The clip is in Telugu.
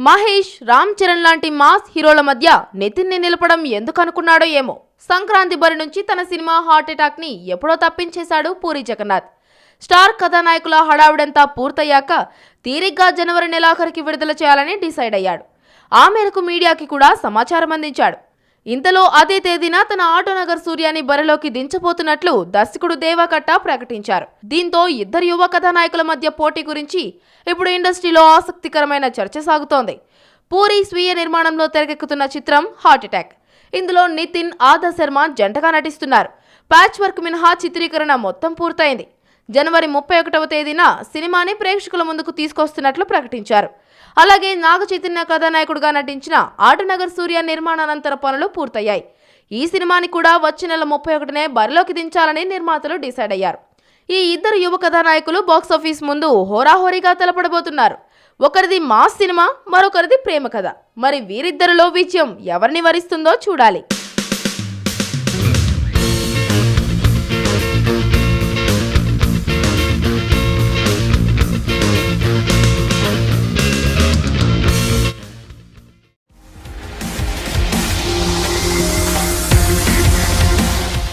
మహేష్, రామ్ చరణ్ లాంటి మాస్ హీరోల మధ్య నితిన్ ని నిలపడం ఎందుకు అనుకున్నాడో ఏమో. సంక్రాంతి బరి నుంచి తన సినిమా హార్ట్ అటాక్ ని ఎప్పుడో తప్పించేశాడు పూరి జగన్నాథ్. స్టార్ కథానాయకుల హడావుడంతా పూర్తయ్యాక తీరిగ్గా జనవరి నెలాఖరికి విడుదల చేయాలని డిసైడ్ అయ్యాడు. ఆ మేరకు మీడియాకి కూడా సమాచారం అందించాడు. ఇంతలో అదే తేదీన తన ఆటోనగర్ సూర్యాని బరిలోకి దించబోతున్నట్లు దర్శకుడు దేవకట్ట ప్రకటించారు. దీంతో ఇద్దరు యువ కథానాయకుల మధ్య పోటీ గురించి ఇప్పుడు ఇండస్ట్రీలో ఆసక్తికరమైన చర్చ సాగుతోంది. పూరి స్వీయ నిర్మాణంలో తెరకెక్కుతున్న చిత్రం హార్ట్ అటాక్. ఇందులో నితిన్, ఆదర్ శర్మ జంటగా నటిస్తున్నారు. ప్యాచ్ వర్క్ మినహా చిత్రీకరణ మొత్తం పూర్తయింది. జనవరి 31వ తేదీన సినిమాని ప్రేక్షకుల ముందుకు తీసుకొస్తున్నట్లు ప్రకటించారు. అలాగే నాగ చైతన్య కథానాయకుడిగా నటించిన ఆటోనగర్ సూర్య నిర్మాణానంతర పనులు పూర్తయ్యాయి. ఈ సినిమాని కూడా వచ్చే నెల 31నే బరిలోకి దించాలని నిర్మాతలు డిసైడ్ అయ్యారు. ఈ ఇద్దరు యువ కథానాయకులు బాక్సాఫీస్ ముందు హోరాహోరీగా తలపడబోతున్నారు. ఒకరిది మాస్ సినిమా, మరొకరిది ప్రేమ కథ. మరి వీరిద్దరిలో విజయం ఎవరిని వరిస్తుందో చూడాలి.